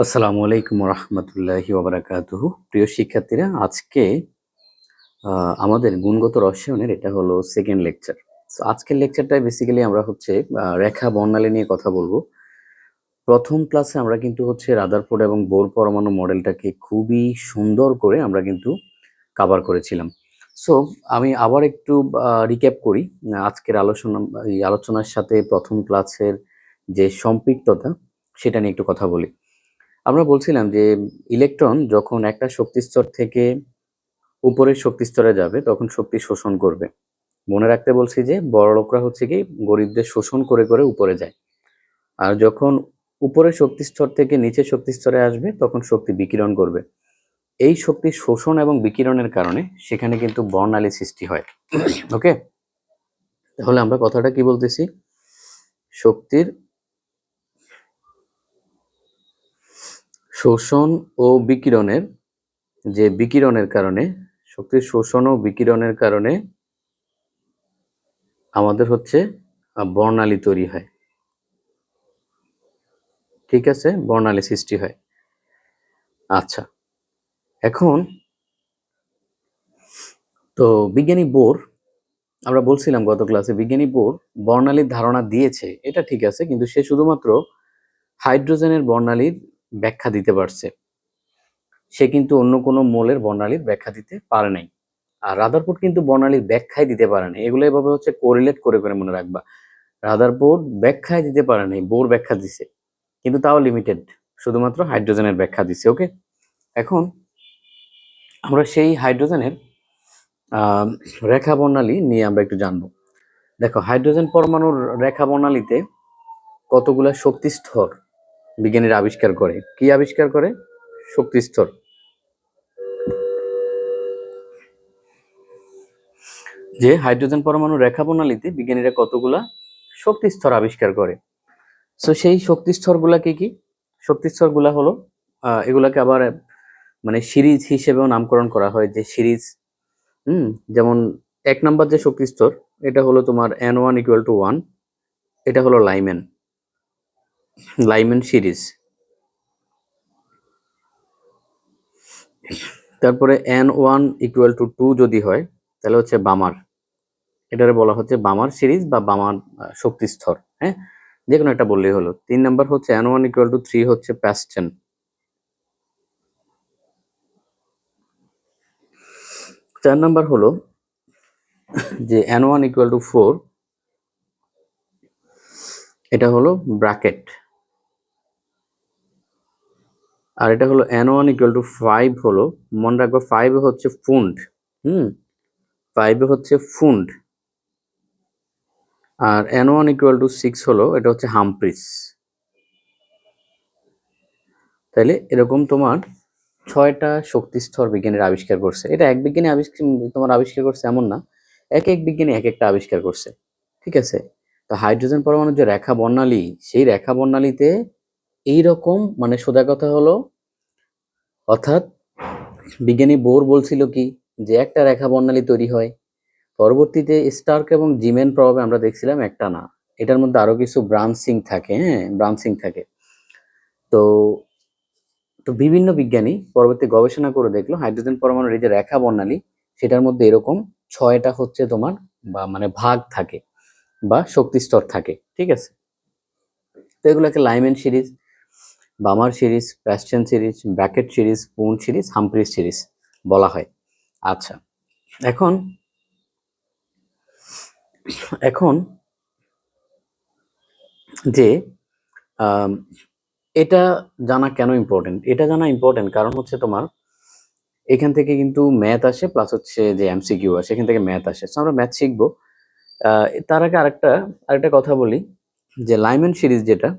আসসালামু আলাইকুম রহমতুল্লাহি ওবারাকাতুহু। প্রিয় শিক্ষার্থীরা, আজকে আমাদের গুণগত রসায়নের এটা হলো সেকেন্ড লেকচার। সো আজকের লেকচারটায় বেসিক্যালি আমরা হচ্ছে রেখা বর্ণালী নিয়ে কথা বলবো। প্রথম ক্লাসে আমরা কিন্তু হচ্ছে রাদারফোর্ড এবং বোর পরমাণু মডেলটাকে খুবই সুন্দর করে আমরা কিন্তু কাভার করেছিলাম। সো আমি আবার একটু রিক্যাপ করি আজকের আলোচনার সাথে প্রথম ক্লাসের যে সম্পৃক্ততা সেটা নিয়ে একটু কথা বলি। আমরা বলছিলাম যে ইলেকট্রন যখন একটা শক্তিস্তর থেকে উপরের শক্তিস্তরে যাবে তখন শক্তি শোষণ করবে। মনে রাখতে বলছি যে বড়লোকরা হচ্ছে কি গরিবদের শোষণ করে করে উপরে যায়, আর যখন উপরের শক্তিস্তর থেকে নিচের শক্তিস্তরে আসবে তখন শক্তি বিকিরণ করবে। এই শক্তি শোষণ এবং বিকিরণের কারণে সেখানে কিন্তু বর্ণালী সৃষ্টি হয়। ওকে, তাহলে আমরা কথাটা কি বলতেছি? শক্তির শোষণ ও বিকিরণের যে বিকিরণের কারণে, শক্তির শোষণ ও বিকিরণের কারণে আমাদের হচ্ছে বর্ণালী তৈরি হয়। ঠিক আছে, বর্ণালী সৃষ্টি হয়। আচ্ছা, এখন তো বিজ্ঞানী বোর, আমরা বলছিলাম গত ক্লাসে বিজ্ঞানী বোর বর্ণালীর ধারণা দিয়েছে, এটা ঠিক আছে, কিন্তু সে শুধুমাত্র হাইড্রোজেনের বর্ণালীর ব্যাখ্যা দিতে পারছে। সে কিন্তু অন্য কোনো মৌলের বর্ণালীর ব্যাখ্যা দিতে পারে নাই। আর রাদারফোর্ড কিন্তু বর্ণালীর ব্যাখ্যাই দিতে পারে নাই। এগুলো এভাবে হচ্ছে কোরিলেট করে করে মনে রাখবা। রাদারফোর্ড ব্যাখ্যাই দিতে পারে নাই, বোর ব্যাখ্যা দিছে, কিন্তু তাও লিমিটেড, শুধুমাত্র হাইড্রোজেনের ব্যাখ্যা দিছে। ওকে, এখন আমরা সেই হাইড্রোজেনের রেখা বর্ণালী নিয়ে আমরা একটু জানবো। দেখো, হাইড্রোজেন পরমাণুর রেখা বর্ণালীতে কতগুলা শক্তি স্তর বিজ্ঞানীরা আবিষ্কার করে। কি আবিষ্কার করে? শক্তি স্তর। যে হাইড্রোজেন পরমাণুর রেখা বর্ণালীতে বিজ্ঞানীরা কতগুলা শক্তি স্তর আবিষ্কার করে। সো সেই শক্তি স্তরগুলা কি কি? শক্তি স্তরগুলা হলো এগুলাকে আবার মানে সিরিজ হিসেবেও নামকরণ করা হয়, যে সিরিজ। যেমন 1 নাম্বার যে শক্তি স্তর, এটা হলো তোমার N1 = 1, এটা হলো লাইম্যান লাইম্যান সিরিজ। তারপরে N1 = 2 যদি হয় তাহলে হচ্ছে বামার, এটারে বলা হচ্ছে বামার সিরিজ বা বামার শক্তি স্তর। হ্যাঁ, যে কোনো একটা বললেই হলো। 3 নাম্বার হচ্ছে N1 = 3, হচ্ছে প্যাস্টেন। 4 নাম্বার হলো যে N1 = 4, এটা হলো ব্র্যাকেট। আর এটা হলো N1 = 5, হলো মনে রাখবা 5 হচ্ছে ফুন্ড। 5 হচ্ছে ফুন্ড। আর N1 = 6 হলো, এটা হচ্ছে হামপ্রিস। তাইলে এরকম তোমার 6টা শক্তি স্তর বিজ্ঞানীরা আবিষ্কার করছে। এটা এক বিজ্ঞানী আবিষ্কার করছে এমন না, এক এক বিজ্ঞানী এক একটা আবিষ্কার করছে। ঠিক আছে, তো হাইড্রোজেন পরমাণুর যে রেখা বর্ণালী, সেই রেখা বর্ণালীতে এইরকম, মানে সোজা কথা হলো, অর্থাৎ বিজ্ঞানী বোর বলছিল কি, যে একটা রেখা বর্ণালী তৈরি হয়। পরবর্তীতে স্টার্ক এবং জিমেন প্রভাবে আমরা দেখছিলাম একটা না, এটার মধ্যে আরো কিছু ব্রাঞ্চিং থাকে। হ্যাঁ, ব্রাঞ্চিং থাকে। তো তো বিভিন্ন বিজ্ঞানী পরবর্তী গবেষণা করে দেখলো হাইড্রোজেন পরমাণুর এই যে রেখা বর্ণালী, সেটার মধ্যে এরকম 6টা হচ্ছে তোমার বা মানে ভাগ থাকে বা শক্তি স্তর থাকে। ঠিক আছে, তো এগুলোকে Lyman series, Balmer series, Paschen series, Brackett series, Pfund series, Humphreys series বলা হয়। আচ্ছা, এখন এখন যে এটা জানা কেন ইম্পর্টেন্ট? এটা জানা ইম্পর্টেন্ট কারণ হচ্ছে তোমার এখান থেকে কিন্তু ম্যাথ আসে, প্লাস হচ্ছে যে এমসিকিউ আসে, এখান থেকে ম্যাথ আসে। আমরা ম্যাথ শিখবো। তার আগে আরেকটা কথা বলি, যে লাইম্যান সিরিজ যেটা,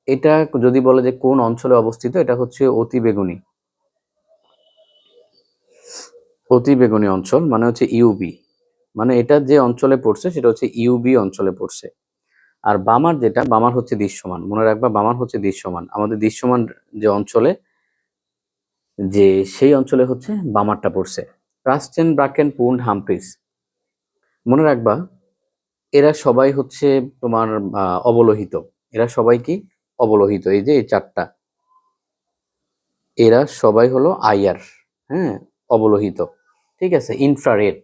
এটা যদি বলে যে কোন অঞ্চলে অবস্থিত, এটা হচ্ছে অতিবেগুনি অঞ্চল, মানে হচ্ছে ইউবি। মানে এটা যে অঞ্চলে পড়ছে সেটা হচ্ছে ইউবি অঞ্চলে পড়ছে। আর বামার হচ্ছে দৃশ্যমান। মনে রাখবা, বামার হচ্ছে দৃশ্যমান। আমাদের দৃশ্যমান যে অঞ্চলে, যে সেই অঞ্চলে হচ্ছে বামারটা পড়ছে। প্রাস্টেন, ব্রাকেন, পুন্ড, হামপ্রিস, মনে রাখবা এরা সবাই হচ্ছে তোমার অবলোহিত। এরা সবাই কি? অবলোহিত। এই যে এই 4টা, এরা সবাই হলো আইআর, হ্যাঁ, অবলোহিত। ঠিক আছে, ইনফ্রারেড।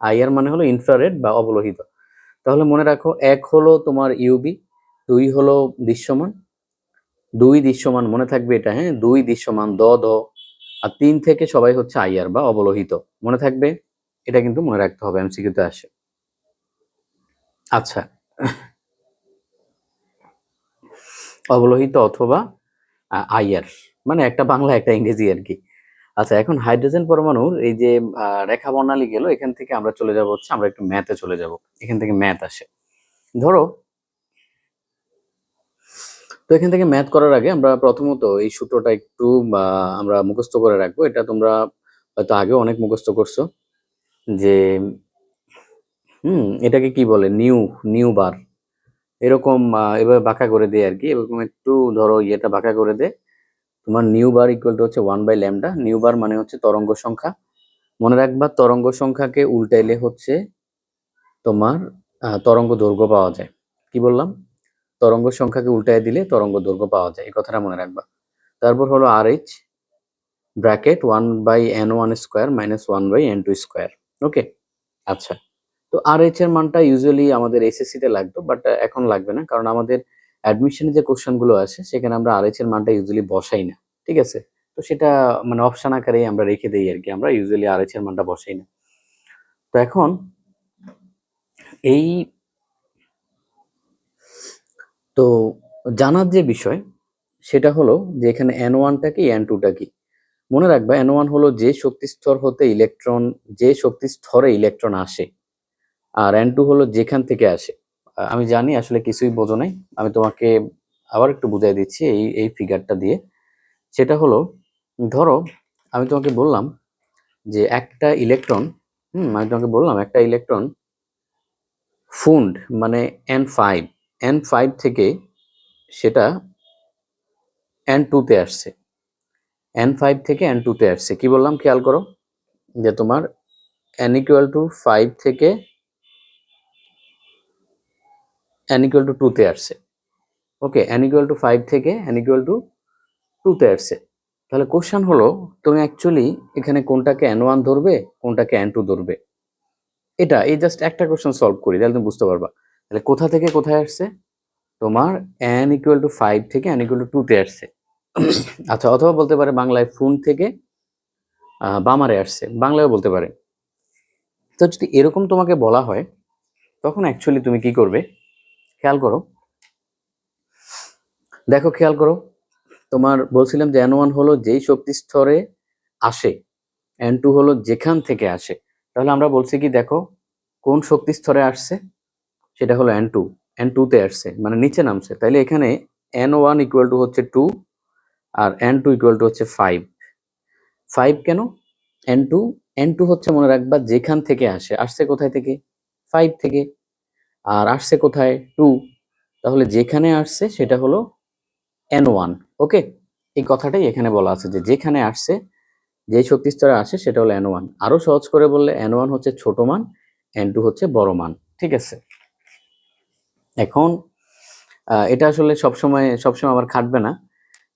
আইআর মানে হলো ইনফ্রারেড বা অবলোহিত। তাহলে মনে রাখো, এক হলো তোমার ইউবি, দুই হলো দৃশ্যমান, দুই দৃশ্যমান মনে থাকবে এটা, হ্যাঁ, দুই দৃশ্যমান দ, আর তিন থেকে সবাই হচ্ছে আইআর বা অবলোহিত, মনে থাকবে। এটা কিন্তু মনে রাখতে হবে, এমসিকিউতে আসে। আচ্ছা, অবলোহিত অথবা আইআর মানে একটা বাংলা একটা ইংরেজি আর কি। আচ্ছা, এখন হাইড্রোজেন পরমাণুর এই যে রেখা বর্ণালী গেল, এখান থেকে আমরা চলে যাব হচ্ছে, আমরা একটু ম্যাথে চলে যাব, এখান থেকে ম্যাথ আসে। ধরো, তো এখান থেকে ম্যাথ করার আগে আমরা প্রথমত এই সূত্রটা একটু আমরা মুখস্থ করে রাখবো। এটা তোমরা হয়তো আগেও অনেক মুখস্থ করছো, যে এটাকে কি বলে, নিউ নিউ বার, এরকম এভাবে বাঁকা করে দেয় আর কি, এরকম একটু ধরো ইয়েটা বাঁকা করে দে। তোমার নিউ বার ইকুয়াল টু হচ্ছে 1/λ। নিউ বার মানে হচ্ছে তরঙ্গ সংখ্যা। মনে রাখবা, তরঙ্গ সংখ্যাকে উল্টাইলে হচ্ছে তোমার তরঙ্গ দৈর্ঘ্য পাওয়া যায়। কি বললাম? তরঙ্গ সংখ্যাকে উল্টায় দিলে তরঙ্গ দৈর্ঘ্য পাওয়া যায়, এই কথাটা মনে রাখবা। তারপর হলো RH bracket 1/n1² minus 1/n2²। ওকে, আচ্ছা। তো RH এর মানটা ইউজুয়ালি আমাদের এসএসসি তে লাগতো, বাট এখন লাগবে না, কারণ আমাদের অ্যাডমিশনে যে কোশ্চেন গুলো আসে সেখানে আমরা RH এর মানটা ইউজুয়ালি বসাই না। ঠিক আছে, তো সেটা মানে অপশন আকারেই আমরা রেখে দেই আর কি, আমরা ইউজুয়ালি RH এর মানটা বসাই না। তো এখন এই তো জানার যে বিষয় সেটা হলো যে এখানে n1টা কি n2টা কি। মনে রাখবা, n1 হলো যে শক্তি স্তর হতে ইলেকট্রন, যে শক্তি স্তরে ইলেকট্রন আসে, আর n2 হলো যেখান থেকে আসে। আমি জানি আসলে কিছুই বোঝো নাই, আমি তোমাকে আবার একটু বুঝাই দিচ্ছি এই এই ফিগারটা দিয়ে। সেটা হলো, ধরো আমি তোমাকে বললাম যে একটা ইলেকট্রন, আমি তোমাকে বললাম একটা ইলেকট্রন ফুন্ড মানে n5, n5 থেকে সেটা n2 তে আসছে, n5 থেকে n2 তে আসছে। কি বললাম খেয়াল করো, যে তোমার n ইকুয়াল টু 5 থেকে n ইকুয়াল টু 2 তে আসছে। ওকে, n ইকুয়াল টু 5 থেকে n ইকুয়াল টু 2 তে আসছে। তাহলে কোশ্চেন হলো, তুমি অ্যাকচুয়ালি এখানে কোনটাকে n1 ধরবে, কোনটাকে n2 ধরবে। এটা এই জাস্ট একটা কোশ্চেন সলভ করি, তাহলে তুমি বুঝতে পারবা। তাহলে কোথা থেকে কোথায় আসছে, তোমার n ইকুয়াল টু 5 থেকে n ইকুয়াল টু 2 তে আসছে। আচ্ছা, অথবা বলতে পারে বাংলায় ফুন থেকে বামারে আসছে, বাংলায়ও বলতে পারে। তো যদি এরকম তোমাকে বলা হয়, তখন অ্যাকচুয়ালি তুমি কি করবে, খেয়াল করো, দেখো খেয়াল করো, তোমার বলছিলাম যে n1 হলো যেই শক্তি স্তরে আসে, n2 হলো যেখান থেকে আসে। তাহলে আমরা বলছি কি, দেখো কোন শক্তি স্তরে আসছে, সেটা হলো n2, n2 তে আসছে মানে নিচে নামছে। তাইলে এখানে n1 ইকুয়াল টু হচ্ছে 2 আর n2 ইকুয়াল টু হচ্ছে 5। 5 কেন? n2, n2 হচ্ছে মনে রাখবা যেখান থেকে আসে, আসছে কোথায় থেকে, 5 থেকে, আর আসছে কোথায়, 2। তাহলে যেখানে আসছে সেটা হলো n1। ওকে, এই কথাটাই এখানে বলা আছে, যে যেখানে আসছে, যে শক্তি স্তরে আসে সেটা হলো n1। আরো সহজ করে বললে n1 হচ্ছে ছোট মান, n2 হচ্ছে বড় মান। ঠিক আছে, এখন এটা আসলে সবসময় সবসময় আবার খাটবে না।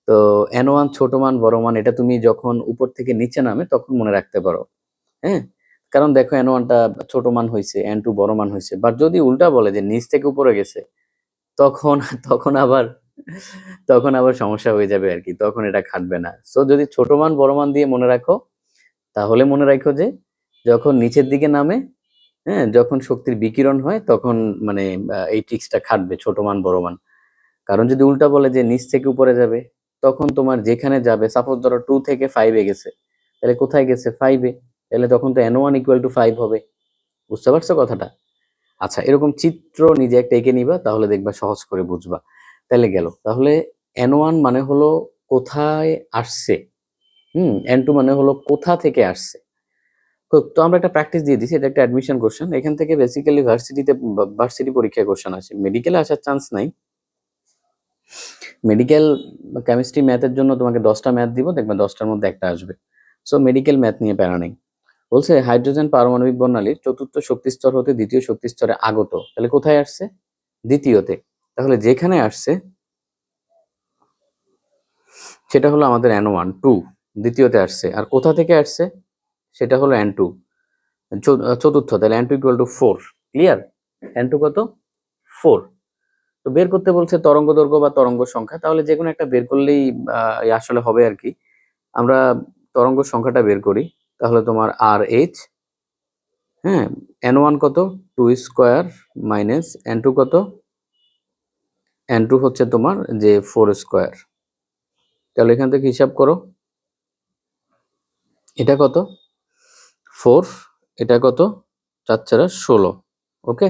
তো n1 ছোট মান বড় মান, এটা তুমি যখন উপর থেকে নিচে নামে তখন মনে রাখতে পারো। হ্যাঁ, কারণ দেখো n1টা ছোট মান হয়েছে, n2 বড় মান হয়েছে। বাট যদি উল্টা বলে যে নিচ থেকে উপরে গেছে, তখন তখন আবার তখন আবার সমস্যা হয়ে যাবে আর কি, তখন এটা খাটবে না। সো যদি ছোট মান বড় মান দিয়ে মনে রাখো, তাহলে মনে রাখো যে যখন নিচের দিকে নামে, হ্যাঁ, যখন শক্তির বিকিরণ হয় তখন মানে এই ট্রিক্সটা খাটবে, ছোট মান বড় মান। কারণ যদি উল্টা বলে যে নিচ থেকে উপরে যাবে, তখন তোমার যেখানে যাবে, সাপোজ ধরো 2 থেকে 5 এ গেছে, তাহলে কোথায় গেছে, 5 এ, তাহলে তখন তো n1 ইকুয়াল টু 5 হবে। বুঝতে পারছো কথাটা? আচ্ছা, এরকম চিত্র নিজে একটা এঁকে নিবা, তাহলে দেখবা সহজ করে বুঝবা। তাহলে গেল, তাহলে n1 মানে হলো কোথায় আসছে, n2 মানে হলো কোথা থেকে আসছে। তো আমরা একটা প্র্যাকটিস দিয়ে দিছি, এটা একটা অ্যাডমিশন কোশ্চেন। এখান থেকে বেসিক্যালি ভার্সিটি পরীক্ষায় কোশ্চেন আসে, মেডিকেলে আসার চান্স নাই। মেডিকেল কেমিস্ট্রি ম্যাথের জন্য তোমাকে 10টা ম্যাথ দিব, দেখবে 10টার মধ্যে একটা আসবে। সো মেডিকেল ম্যাথ নিয়ে প্যারা নেই। বলছে হাইড্রোজেন পারমাণবিক বর্ণালীর চতুর্থ শক্তি স্তর হতে দ্বিতীয় শক্তি স্তরে আগত, তাহলে কোথায় আসছে, দ্বিতীয়তে। তাহলে যেখানে আসছে সেটা হলো আমাদের n1 2 দ্বিতীয়তে আসছে। আর কোথা থেকে আসছে সেটা হলো n2 চতুর্থ। তাহলে n2 equal to 4। Clear? n2 কত? 4। তো বের করতে বলছে তরঙ্গ দৈর্ঘ্য বা তরঙ্গ সংখ্যা, তাহলে যে কোনো একটা বের করলেই আসলে হবে আর কি। আমরা তরঙ্গ সংখ্যাটা বের করি, তাহলে তোমার আর এইচ, হ্যাঁ, n1 কত? 2 স্কোয়ার মাইনাস n2 কত? n2 হচ্ছে তোমার যে 4 স্কোয়ার। তাহলে এখান থেকে হিসাব করো, এটা কত? 4, এটা কত? 4 4 16। ওকে,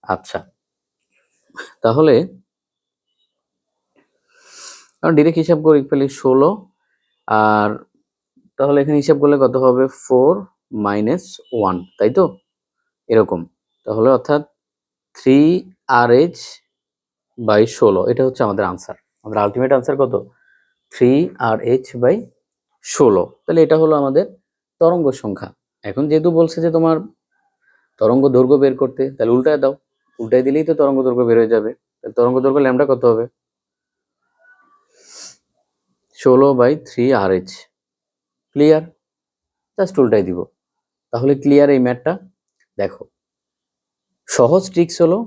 আচ্ছা, তাহলে ডিরেক্ট হিসাব করি ফেলি 16। আর তাহলে এখানে হিসাব করলে কত হবে? 4 মাইনাস 1, তাই তো? এরকম। তাহলে অর্থাৎ 3 RH বাই 16, এটা হচ্ছে আমাদের আনসার। আমাদের আলটিমেট আনসার কত? 3RH by 16। তাহলে এটা হলো আমাদের তরঙ্গ সংখ্যা। এখন যেহেতু বলছে যে তোমার তরঙ্গ দৈর্ঘ্য বের করতে, তাহলে উল্টায় দাও, উল্টায় দিলেই তো তরঙ্গ দৈর্ঘ্য বের হয়ে যাবে। তরঙ্গ দৈর্ঘ্য ল্যামডা কত হবে? 16/3RH। ক্লিয়ার? জাস্ট উল্টাই দিব, তাহলে ক্লিয়ার এই ম্যাথটা। দেখো, সহজ ট্রিক্স হলো,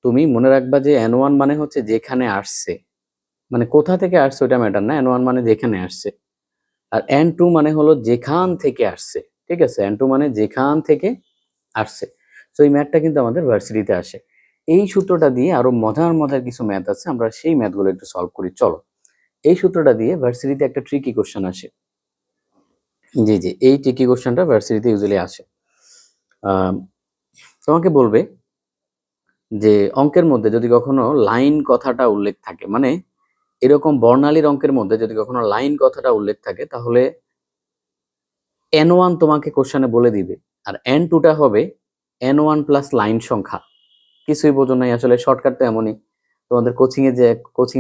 তুমি মনে রাখবা যে n1 মানে হচ্ছে যেখানে আসছে, মানে কোথা থেকে আসছে ওটা ম্যাটার না, n1 মানে যেখানে আসছে। আর n2 মানে হলো যেখান থেকে আসছে। ঠিক আছে, n2 মানে যেখান থেকে আসছে। তো এই ম্যাথটা কিন্তু আমাদের ভার্সিটিতে আসে। এই সূত্রটা দিয়ে আরো মজার মজার কিছু ম্যাথ আছে, আমরা সেই ম্যাথগুলো একটু সলভ করি। চলো, এই সূত্রটা দিয়ে ভার্সিটিতে একটা ট্রিকি কোশ্চেন আসে। জি জি, এই ট্রিকি কোশ্চেনটা ভার্সিটিতে ইউজুয়ালি আসে। তোমাকে বলবে যে অঙ্কের মধ্যে যদি কখনো লাইন কথাটা উল্লেখ থাকে, মানে এরকম বর্ণালীর অঙ্কের মধ্যে যদি কখনো লাইন কথাটা উল্লেখ থাকে, তাহলে n1 তোমাকে কোশ্চেনে বলে দিবে, আর n2টা হবে n1 প্লাস লাইন সংখ্যা। কিছুই বোঝো নাই আসলে, শর্টকাট তো এমনই। তোমাদের কোচিং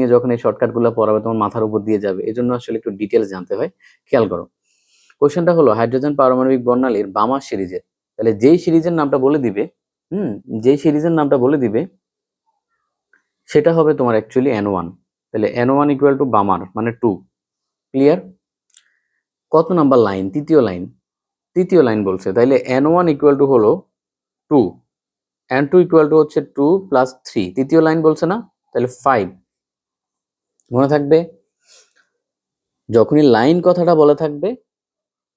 এ যখন এই শর্টকাট গুলো পড়াবে তোমার মাথার উপর দিয়ে যাবে, এজন্য আসলে একটু ডিটেলস জানতে হয়। খেয়াল করো, কোশ্চেনটা হলো হাইড্রোজেন পারমাণবিক বর্ণালীর বামা সিরিজের, তাহলে যেই সিরিজের নামটা বলে দিবে, যেই সিরিজের নামটা বলে দিবে সেটা হবে তোমার অ্যাকচুয়ালি n1। তাহলে n1 ইকুয়াল টু বামার মানে 2। ক্লিয়ার? কত নাম্বার লাইন? তৃতীয় লাইন। তৃতীয় লাইন বলছে, তাইলে n1 ইকুয়াল টু হলো 2, n2 ইকুয়াল টু হচ্ছে 2 প্লাস 3, তৃতীয় লাইন বলছে না, তাহলে 5। মনে থাকবে, যখনই লাইন কথাটা বলা থাকবে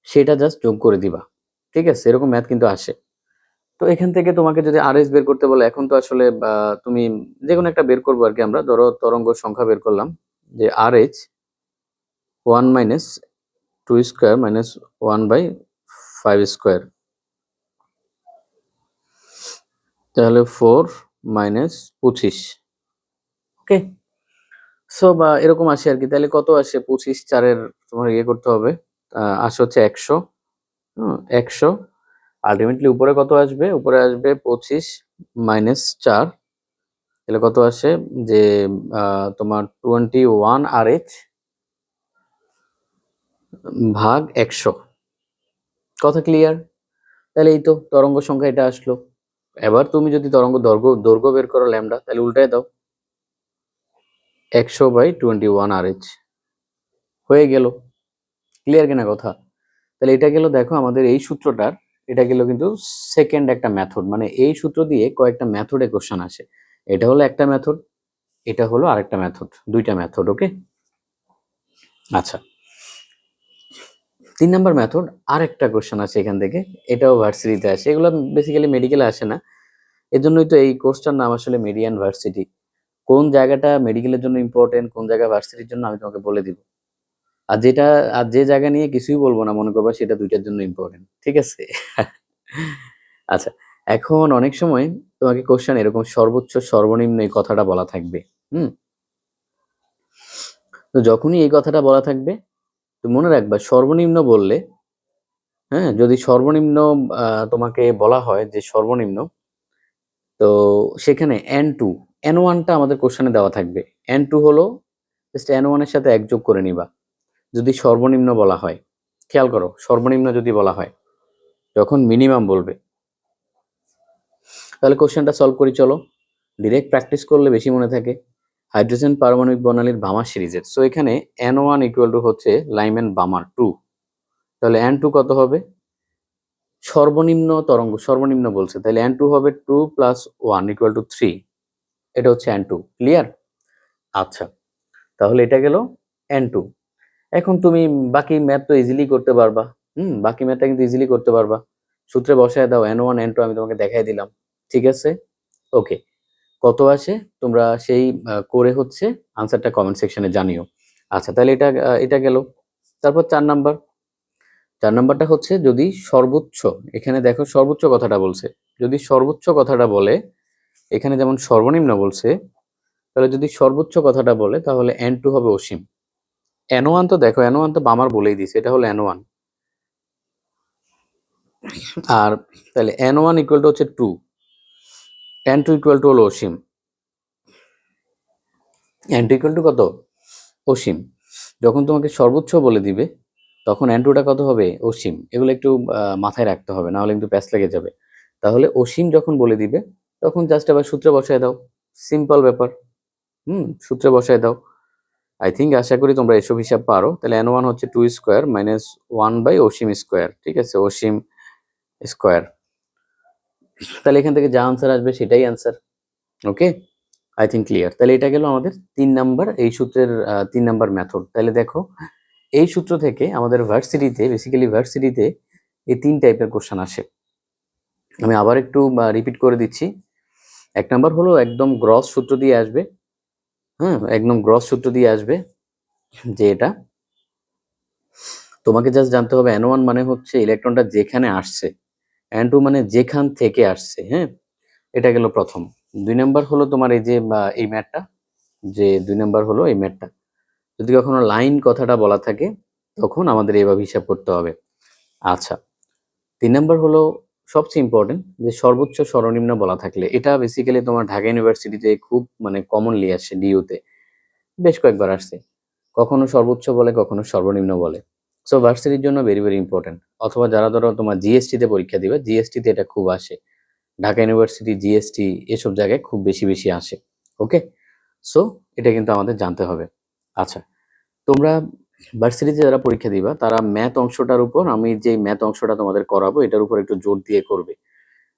সেটা জাস্ট যোগ করে দিবা। ঠিক আছে, এরকম ম্যাথ কিন্তু আসে। তো এখান থেকে তোমাকে যদি আর এস বের করতে বলে, এখন তো আসলে তুমি যে কোনো একটা বের করবো আর কি। আমরা ধরো তরঙ্গ সংখ্যা বের করলাম, যে R H 1 minus 2 square minus 1/5 square, তাহলে 4 মাইনাস 25। ওকে, সো এরকম আসে আর কি। তাহলে কত আসে? 25 4-এর তোমার ইয়ে করতে হবে, আসে হচ্ছে 100। 100 আলটিমেটলি উপরে কত আসবে? উপরে আসবে 25 মাইনাস 4, তাহলে কত আসে? যে তোমার 21 RH ভাগ 100। কথা ক্লিয়ার? তাহলে এই তো তরঙ্গ সংখ্যা এটা আসলো। এবার তুমি যদি তরঙ্গ দৈর্ঘ্য বের করো ল্যামডা, তাহলে উল্টায় দাও, 100/21 RH হয়ে গেল। ক্লিয়ার কিনা কথা? তাহলে এটা গেল, দেখো আমাদের এই সূত্রটার, এটা গেল কিন্তু সেকেন্ড একটা মেথড, মানে এই সূত্র দিয়ে কয়েকটা মেথডে কোশ্চেন আসে। এটা হলো একটা মেথড, এটা হলো আরেকটা মেথড, দুইটা মেথড। ওকে, আচ্ছা, 3 নাম্বার মেথড আরেকটা কোশ্চেন আছে এখান থেকে, এটাও ভার্সিটিতে আসে। এগুলো বেসিক্যালি মেডিকেলে আসে না, এজন্যই তো এই কোর্সটার নাম আসলে মেডিয়ান ভার্সিটি। কোন জায়গাটা মেডিকেলের জন্য ইম্পর্টেন্ট, কোন জায়গা ভার্সিটির জন্য, আমি তোমাকে বলে দিব। আর যেটা, আর যে জায়গা নিয়ে কিছুই বলবো না মনে করবা, সেটা দুইটার জন্য ইম্পর্টেন্ট। ঠিক আছে? আচ্ছা, এখন অনেক সময় তোমাকে কোশ্চেন এরকম সর্বোচ্চ সর্বনিম্ন এই কথাটা বলা থাকবে। হুম, তো যখনই এই কথাটা বলা থাকবে, তো মনে রাখবা সর্বনিম্ন বললে, হ্যাঁ, যদি সর্বনিম্ন তোমাকে বলা হয় যে সর্বনিম্ন, তো সেখানে n2 n1টা আমাদের কোশ্চেনে দেওয়া থাকবে। n2 হলো জাস্ট n1 এর সাথে এক যোগ করে নিবা যদি সর্বনিম্ন বলা হয়। খেয়াল করো, সর্বনিম্ন যদি বলা হয়, যখন মিনিমাম বলবে। তাহলে কোশ্চেনটা সলভ করি চলো, ডিরেক্ট প্র্যাকটিস করলে বেশি মনে থাকে। হাইড্রোজেন পারমাণবিক বর্ণালীর বামার সিরিজের। সো এখানে N1 ইকুয়াল টু হচ্ছে লাইম্যান বামার 2, তাহলে N2 কত হবে? সর্বনিম্ন তরঙ্গ, সর্বনিম্ন বলছে, তাহলে N2 হবে 2 + 1 ইকুয়াল টু 3, এটা হচ্ছে N2। ক্লিয়ার? আচ্ছা, তাহলে এটা গেল N2। এখন তুমি বাকি ম্যাথ তো ইজিলি করতে পারবা। বাকি ম্যাথটা কিন্তু ইজিলি করতে পারবা। সূত্রে বসায় দাও, N1 N2 আমি তোমাকে দেখাই দিলাম। ঠিক আছে, ওকে। কত আসে তোমরা সেই করে হচ্ছে আনসারটা কমেন্ট সেকশনে জানিও। আচ্ছা, তাহলে এটা গেল। তারপর 4 নাম্বারটা হচ্ছে যদি সর্বোচ্চ, এখানে দেখো সর্বোচ্চ কথাটা বলছে, যদি সর্বোচ্চ কথাটা বলে, এখানে যেমন সর্বনিম্ন বলছে, তাহলে যদি সর্বোচ্চ কথাটা বলে তাহলে N2 হবে অসীম। N1 তো দেখো, N1 তো বামার বলেই দিছে, এটা হলো N1। আর তাহলে N1 ইকুয়াল টু হচ্ছে 2, N2 ইকুয়াল টু হলো অসীম। N2 ইকুয়াল টু কত? অসীম। যখন তোমাকে সর্বোচ্চ বলে দিবে তখন N2টা কত হবে? অসীম। এগুলো একটু মাথায় রাখতে হবে, না হলে কিন্তু প্যাচ লেগে যাবে। তাহলে অসীম যখন বলে দিবে তখন জাস্ট আবার সূত্রে বসায় দাও, সিম্পল ব্যাপার। সূত্রে বসায় দাও। আই থিঙ্ক, আশা করি তোমরা এসব হিসাব পারো। তাহলে N1 হচ্ছে 2 স্কোয়ার মাইনাস 1 বাই অসীম স্কোয়ার। ঠিক আছে, অসীম স্কোয়ার। তাহলে এখান থেকে যা আনসার আসবে সেটাই answer. Okay, I think clear. তাহলে এটা গেল আমাদের 3 নাম্বার, এই সূত্রের 3 নাম্বার মেথড। তাহলে দেখো, এই সূত্র থেকে আমাদের ভার্সিটিতে, বেসিক্যালি ভার্সিটিতে এই 3 টাইপের কোশ্চেন আসে। আমি আবার একটু রিপিট করে দিচ্ছি। 1 নাম্বার হলো একদম গ্রস সূত্র দিয়ে আসবে। একদম গ্রস সূত্র দিয়ে আসবে, যে এটা তোমাকে জাস্ট জানতে হবে N1 মানে হচ্ছে ইলেকট্রনটা যেখানে আসছে, N2 মানে যেখান থেকে আসছে। এটা গেল প্রথম। 2 নাম্বার হলো তোমার এই যে এই ম্যাথটা, যে 2 নাম্বার হলো এই ম্যাথটা, যদি কখনো লাইন কথাটা বলা থাকে তখন আমাদের এইভাবে হিসাব করতে হবে। আচ্ছা, 3 নাম্বার হলো সবচেয়ে ইম্পর্টেন্ট, যে সর্বোচ্চ সর্বনিম্ন বলা থাকলে, এটা বেসিক্যালি তোমার ঢাকা ইউনিভার্সিটিতে খুব কমনলি আসে, ডিইউতে বেশ কয়েকবার আসছে। কখনো সর্বোচ্চ বলে, কখনো সর্বনিম্ন বলে। সো ভার্সিটির জন্য ভেরি ভেরি ইম্পর্টেন্ট। অথবা যারা ধরো তোমার জিএসটিতে পরীক্ষা দিবে, জিএসটিতে এটা খুব আসে, ঢাকা ইউনিভার্সিটি, জিএসটি, এসব জায়গায় খুব বেশি বেশি আসে। ওকে, সো এটা কিন্তু আমাদের জানতে হবে। আচ্ছা, তোমরা ভার্সিটিতে যারা পরীক্ষা দিবা তারা ম্যাথ অংশটার উপর, আমি যে ম্যাথ অংশটা তোমাদের করাবো এটার উপর একটু জোর দিয়ে করবে।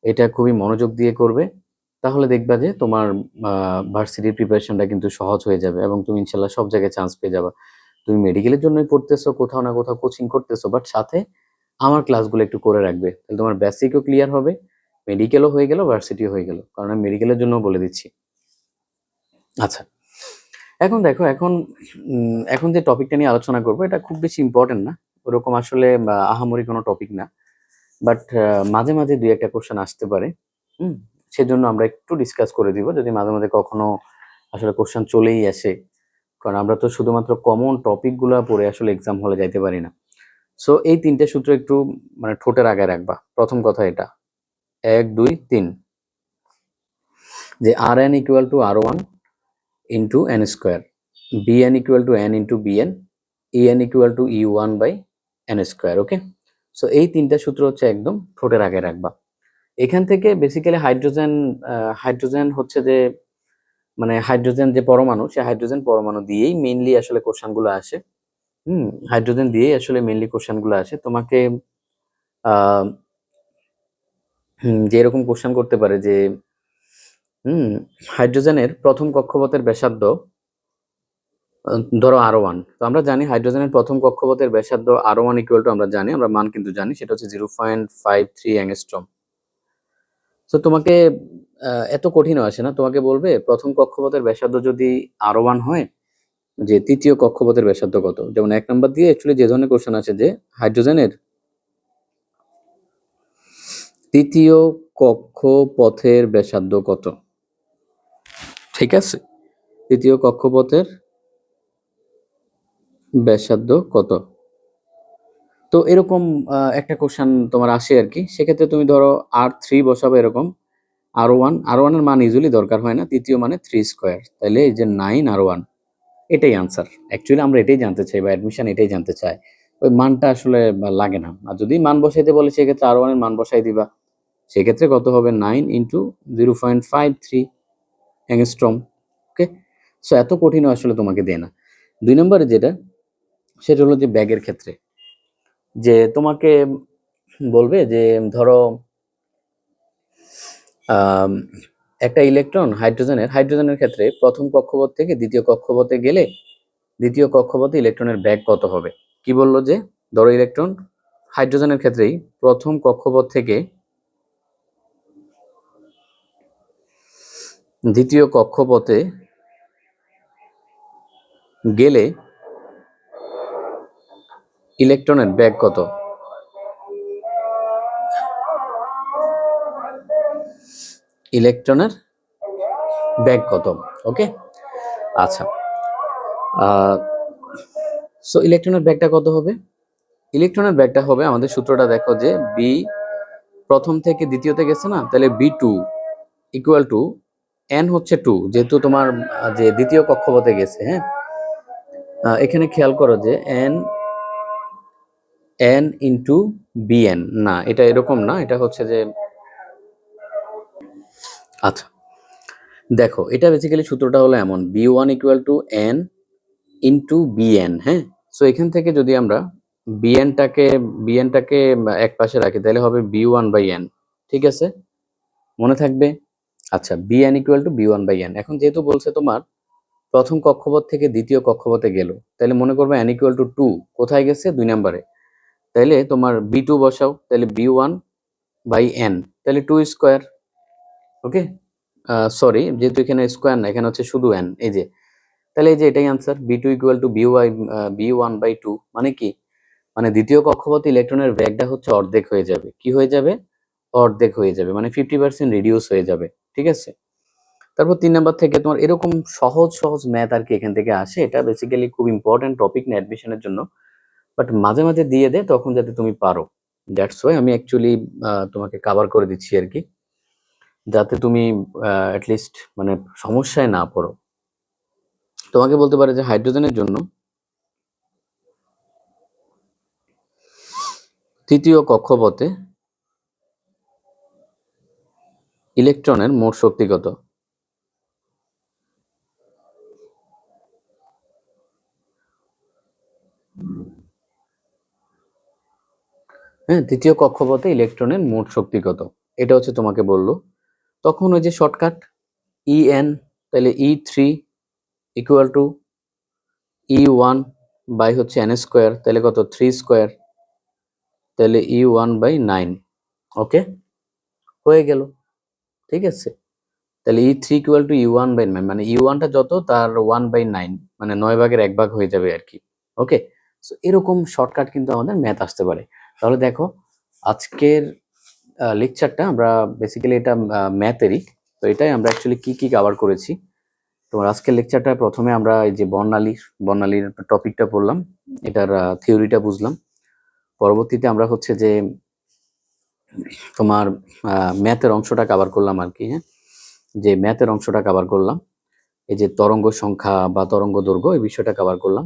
এটা খুবই মনোযোগ দিয়ে করবে, তাহলে দেখবা যে তোমার ভার্সিটির প্রিপারেশনটা কিন্তু সহজ হয়ে যাবে এবং তুমি ইনশাল্লাহ সব জায়গায় চান্স পেয়ে যাবা। তুমি মেডিকেলের জন্যই পড়তেছো, কোথাও না কোথাও কোচিং করতেছো, বাট সাথে আমার ক্লাসগুলো একটু করে রাখবে, তাহলে তোমার বেসিকও ক্লিয়ার হবে, মেডিকেলও হয়ে গেল, ভার্সিটিও হয়ে গেল, কারণ আমি মেডিকেলের জন্য বলে দিচ্ছি। আচ্ছা, এখন দেখো, এখন যে টপিকটা নিয়ে আলোচনা করবো এটা খুব বেশি ইম্পর্টেন্ট না, ওরকম আসলে আহামরি কোনো টপিক না, বাট মাঝে মাঝে 2-1টা কোশ্চেন আসতে পারে। সেজন্য আমরা একটু ডিসকাস করে দিব, যদি মাঝে মাঝে কখনো আসলে কোশ্চেন চলেই আসে, কারণ আমরা তো শুধুমাত্র কমন টপিকগুলো পড়ে আসলে এক্সাম হলে যাইতে পারি না। সো এই 3টে সূত্র একটু ঠোঁটের আগে রাখবা। প্রথম কথা এটা, 1 2 3, যে Rn equal to R1 into n square, Bn equal to n into Bn, En equal to E1 by n square. Okay, so এই 3টা সূত্র হচ্ছে একদম ঠোঁটের আগে রাখবা। এখান থেকে বেসিক্যালি হাইড্রোজেন হচ্ছে যে হাইড্রোজেন যে পরমাণু, সে হাইড্রোজেন পরমাণু দিয়েই মেইনলি আসলে কোশ্চেনগুলো আসে। হাইড্রোজেন দিয়েই আসলে মেইনলি কোশ্চেনগুলো আসে। তোমাকে যে এরকম কোশ্চেন করতে পারে যে হাইড্রোজেনের প্রথম কক্ষপথের ব্যাসার্ধ ধরো R1, তো আমরা জানি হাইড্রোজেনের প্রথম কক্ষপথের ব্যাসার্ধ R1 ইকুয়াল টু, আমরা জানি, আমরা মান কিন্তু জানি, সেটা হচ্ছে 0.53 অ্যাংস্ট্রম। তো তোমাকে এত কঠিনও আসে না, তোমাকে বলবে প্রথম কক্ষপথের ব্যাসার্ধ যদি R1 হয়, যে তৃতীয় কক্ষপথের ব্যাসার্ধ কত। যেমন 1 নাম্বার দিয়ে অ্যাকচুয়ালি যে ধরনের কোশ্চেন আছে যে হাইড্রোজেনের তৃতীয় কক্ষপথের ব্যাসার্ধ কত, ঠিক আছে, তৃতীয় কক্ষপথের ব্যাসার্ধ কত। তো এরকম একটা কোশ্চেন তোমার আসে আর কি। সেক্ষেত্রে তুমি ধরো R3 বসাবে, এরকম R1 এর মান ইউজুয়ালি দরকার হয় না, তৃতীয় মানে 3 স্কোয়ার, তাহলে এই যে 9 R1, এটাই আনসার। অ্যাকচুয়ালি আমরা এটাই জানতে চাই, বা অ্যাডমিশন এটাই জানতে চায়, ওই মানটা আসলে লাগে না। আর যদি মান বসাইতে বলে সেক্ষেত্রে R1 এর মান বসাই দিবা, সেক্ষেত্রে কত হবে 9 ইন্টু 0.53 অ্যাংস্ট্রম। ওকে, সো এত কঠিনও আসলে তোমাকে দেয় না। 2 নম্বরে যেটা, সেটা হলো যে ব্যাগের ক্ষেত্রে যে তোমাকে বলবে যে ধরো আম একটা ইলেকট্রন হাইড্রোজেনের ক্ষেত্রে প্রথম কক্ষপথ থেকে দ্বিতীয় কক্ষপথে গেলে দ্বিতীয় কক্ষপথে ইলেকট্রনের ব্যাগ কত হবে? কি বলল যে ধরো ইলেকট্রন হাইড্রোজেনের ক্ষেত্রেই প্রথম কক্ষপথ থেকে দ্বিতীয় কক্ষপথে গেলে ইলেকট্রনের ব্যাগ কত? ইলেকট্রনের ব্যাগ কত? ওকে, আচ্ছা। সো ইলেকট্রনের ব্যাগটা কত হবে? ইলেকট্রনের ব্যাগটা হবে, আমাদের সূত্রটা দেখো যে বি প্রথম থেকে দ্বিতীয়তে গেছে না, তাহলে বি2 ইকুয়াল টু এন হচ্ছে 2, যেহেতু তোমার যে দ্বিতীয় কক্ষপথে গেছে। হ্যাঁ, এখানে খেয়াল করো যে এন এন ইন্টু বিএন, না এটা এরকম না, এটা হচ্ছে যে আচ্ছা দেখো এটা বেসিক্যালি সূত্রটা হলো এমন, B one equal to N into BN. হ্যাঁ, সো এখান থেকে যদি আমরা বিএনটাকে এক পাশে রাখি তাহলে হবে বি1/এন। ঠিক আছে, মনে থাকবে? আচ্ছা, বিএন ইকুয়াল টু বি1/এন। এখন যেহেতু বলছে তোমার প্রথম কক্ষপথ থেকে দ্বিতীয় কক্ষপথে গেল, তাহলে মনে করবে এন ইকুয়াল টু 2 কোথায় গেছে? 2 নম্বরে। তাহলে তোমার বি2 বসাও, তাহলে বি1/এন, তাহলে 2 স্কোয়ার। ওকে, সরি, যেহেতু এখানে স্কোয়ার না, এখানে হচ্ছে শুধু এন, এই যে, তাহলে এই যে এটাই আনসার, বি2 ইকুয়াল টু বি1/2। মানে কি? মানে দ্বিতীয় কক্ষপথে ইলেকট্রনের ব্যাগটা হচ্ছে অর্ধেক হয়ে যাবে। কি হয়ে যাবে? অর্ধেক হয়ে যাবে, মানে 50% রিডিউস হয়ে যাবে। ঠিক আছে, তারপর 3 নাম্বার থেকে তোমার এরকম সহজ সহজ ম্যাথ আর কি এখান থেকে আসে। এটা বেসিক্যালি খুব ইম্পর্টেন্ট টপিক না অ্যাডমিশনের জন্য, বাট মাঝে মাঝে দিয়ে দেয় তখন যাতে তুমি পারো। দ্যাটস ওয়াই আমি অ্যাকচুয়ালি তোমাকে কাভার করে দিচ্ছি আর কি, যাতে তুমি অ্যাটলিস্ট মানে সমস্যায় না পড়ো। তোমাকে বলতে পারে যে হাইড্রোজেনের জন্য তৃতীয় কক্ষপথে ইলেকট্রনের মোট শক্তি কত? হ্যাঁ, তৃতীয় কক্ষপথে ইলেকট্রনের মোট শক্তি কত, এটা হচ্ছে তোমাকে বললো। তখন ওই যে শর্টকাট ইএন, তাহলে ই3 ইকুয়াল টু ই1 বাই হচ্ছে এন স্কোয়ার, তাহলে কত? 3 স্কোয়ার, তাহলে ই1/9। ওকে, হয়ে গেল। ঠিক আছে, তাহলে ই3 ইকুয়াল টু ই1/9, মানে ই1টা যত তার 1/9, মানে 9/1 হয়ে যাবে আর কি। ওকে, সো এরকম শর্টকাট কিন্তু আমাদের ম্যাথ আসতে পারে। তাহলে দেখো আজকের লেকচারটা আমরা বেসিক্যালি এটা ম্যাথেরই, তো এটাই আমরা অ্যাকচুয়ালি কি কি কভার করেছি। তোমার আজকের লেকচারটা প্রথমে আমরা এই যে বর্ণালীর টপিকটা পড়লাম, এটার থিওরিটা বুঝলাম। পরবর্তীতে আমরা হচ্ছে যে তোমার ম্যাথের অংশটা কভার করলাম আর কি। হ্যাঁ, যে ম্যাথের অংশটা কভার করলাম, এই যে তরঙ্গ সংখ্যা বা তরঙ্গ দৈর্ঘ্য, এই বিষয়টা কভার করলাম।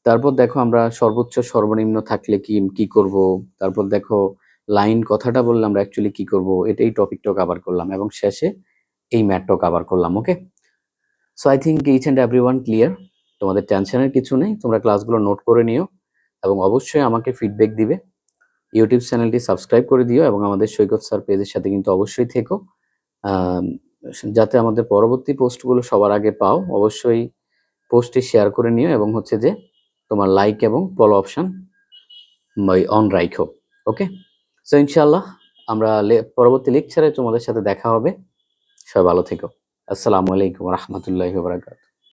তারপর দেখো আমরা সর্বোচ্চ সর্বনিম্ন থাকলে কি কি করব, তারপর দেখো লাইন কথাটা বললে আমরা অ্যাকচুয়ালি কি করব, এটাই টপিকটা কভার করলাম, এবং শেষে এই ম্যাথটাও কভার করলাম। Okay, so I think each and everyone clear. তোমাদের টেনশনের কিছু নেই, তোমরা ক্লাসগুলো নোট করে নিও এবং অবশ্যই আমাকে ফিডব্যাক দিবে। ইউটিউব চ্যানেলটি সাবস্ক্রাইব করে দিও এবং আমাদের সৈকত স্যার পেজের সাথে কিন্তু অবশ্যই থেকো, আহ, যাতে আমাদের পরবর্তী পোস্টগুলো সবার আগে পাও। অবশ্যই পোস্টটি শেয়ার করে নিও এবং হচ্ছে যে তোমার লাইক এবং ফলো অপশন অন রাখো। ওকে, সো ইনশাআল্লাহ আমরা পরবর্তী লেকচারে তোমাদের সাথে দেখা হবে। সবাই ভালো থেকো। আসসালামু আলাইকুম রহমতুল্লাহি ওয়া বারাকাতুহু।